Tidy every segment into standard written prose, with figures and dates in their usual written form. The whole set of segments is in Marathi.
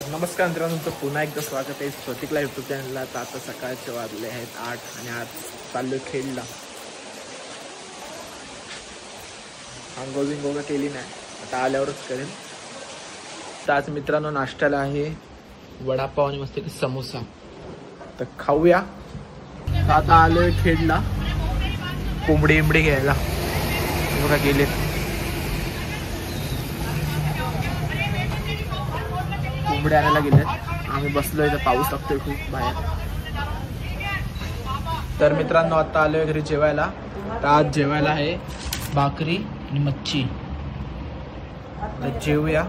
नमस्कार मित्रांनो, तुमचं पुन्हा एकदा स्वागत आहे प्रतीकला यूट्यूब चॅनलला. तर आता सकाळचे वाजले आहेत 8 आणि आज चाललोय खेडला. आंघोळ बिंघोळ केली नाही, आता आल्यावरच करेन. तर आज मित्रांनो नाश्त्याला आहे वडापाव आणि मस्त समोसा, तर खाऊया. आता आलोय खेडला कोंबडी इंबडी घ्यायला. बघा गेलेत कोंबडी आणायला गेलेत. आम्ही बसलो इथं, पाऊस लागतोय खूप बाहेर. तर मित्रांनो आता आलोय घरी जेवायला. तर आज जेवायला आहे भाकरी आणि मच्छी. तर जेवूया.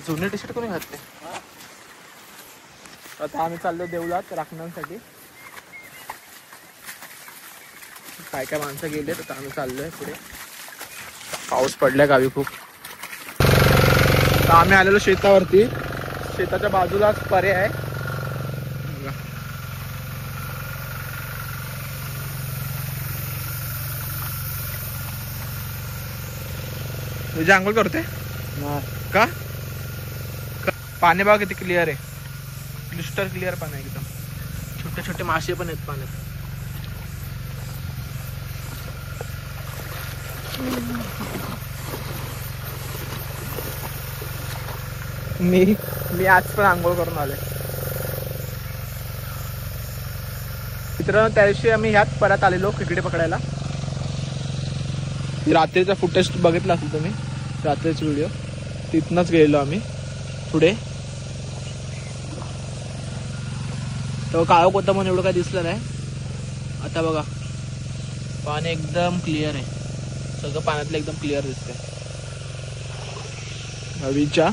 जुने टी शर्ट कोणी घातले. आता आम्ही चाललो देवळात राखण्यासाठी. काय काय माणसं गेले, तर आम्ही चाललोय पुढे. पाऊस पडलाय गावी खूप. तर आम्ही आलेलो शेतावरती. शेताच्या बाजूलाच परे आहे. तुझी आंघोळ करते का? पाणी बघा किती क्लिअर आहे, क्लिस्टर क्लिअर पाणी आहे एकदम. छोटे छोटे मासे पण आहेत पाण्यात. मी आज पण आंघोळ करून आलोय मित्रांनो. त्या दिवशी आम्ही ह्याच परत आलेलो खेकडे पकडायला. रात्रीचा फुटेज बघितला असेल तुम्ही, रात्रीचा व्हिडिओ. तिथनच गेलेलो आम्ही पुढे. तो काळोख होता म्हणून एवढं काय दिसलं नाही. आता बघा पाणी एकदम क्लिअर आहे, सगळं पाण्यातलं एकदम क्लिअर दिसतंय. हवीच्या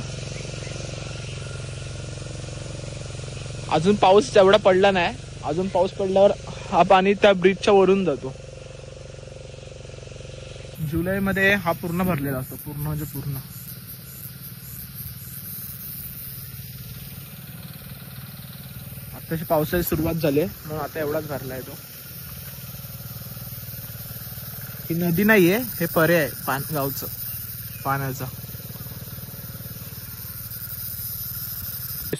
अजून पाऊस एवढा पडला नाही. अजून पाऊस पडल्यावर हा पाणी त्या ब्रिजच्या वरून जातो. जुलै मध्ये हा पूर्ण भरलेला असतो, पूर्ण म्हणजे पूर्ण. आताशी पावसाची सुरुवात झाली म्हणून आता एवढाच भरलाय तो. ही नदी नाहीये, हे परे आहे गावचं पाण्याचा.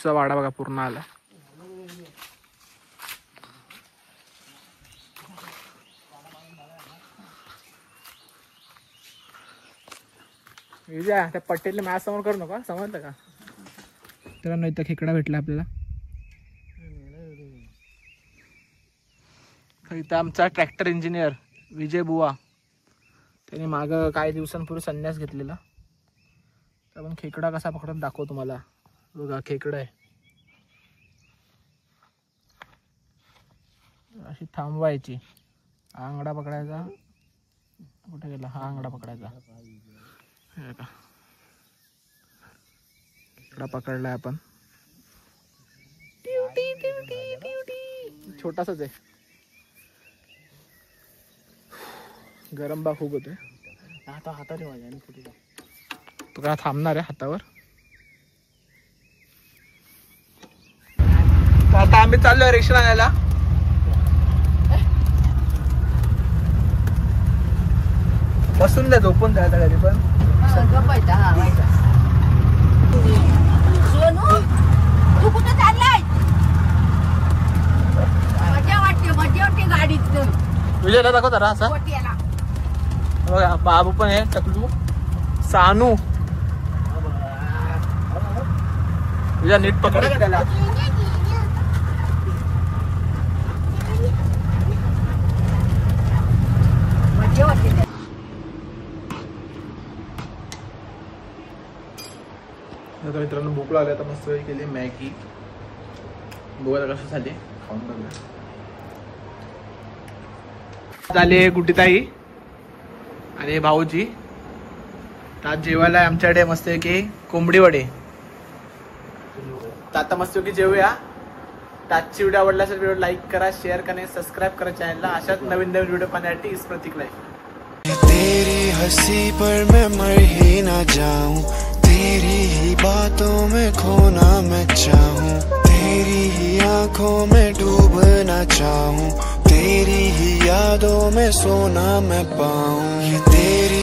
वाडा बघा पूर्ण आला. त्या पट्टीतले मॅच समोर करू नका, समजलं का? तर नाही तर खेकडा भेटला आपल्याला. इथं आमचा ट्रॅक्टर इंजिनियर विजय बुवा, त्याने माग काही दिवसांपूर्वी संन्यास घेतलेला. तर आपण खेकडा कसा पकडत दाखवतो तुम्हाला. बघा खेकडा आहे. अशी थांबवायची. हा आंगडा पकडायचा. कुठे गेला हा आंगडा पकडायचा. खेकडा पकडलाय आपण. छोटासाच आहे. गरम बा खूप होते. आता हाताने माझ्या तो काय थांबणार आहे हातावर. आता आम्ही चाललोय रिक्षा आणायला. बसून द्या, झोपून द्या घरी पण. तू कुठं चाललाय? मजा वाटते गाडीत. विजयला दाखव जरा असा. बघा बाबू पण आहे, टकलू सानू. विजय नीट पकड त्याला. मित्रांनो भूक लागली, आता मस्त केली मॅगी. बघा कशी झाली, खाऊन बघूया. झाली गुड्डीताई आणि भाऊजी. आज जेवायला आमच्याकडे मस्त की कोंबडी वडे. तर आता मस्त की जेवूया. आजची व्हिडिओ आवडला असेल व्हिडिओ लाईक करा, शेअर करा, सबस्क्राईब करा चॅनलला. अशाच नवीन नवीन व्हिडिओ पाहण्यासाठी इस प्रतीक लाईफ. तेरी हंसी पर मैं मर ही ना जाऊं, तेरी ही बातों में खोना मैं चाहूं. तेरी ही आंखों में डूबना चाहूं, तेरी ही यादों में सोना मैं पाऊं।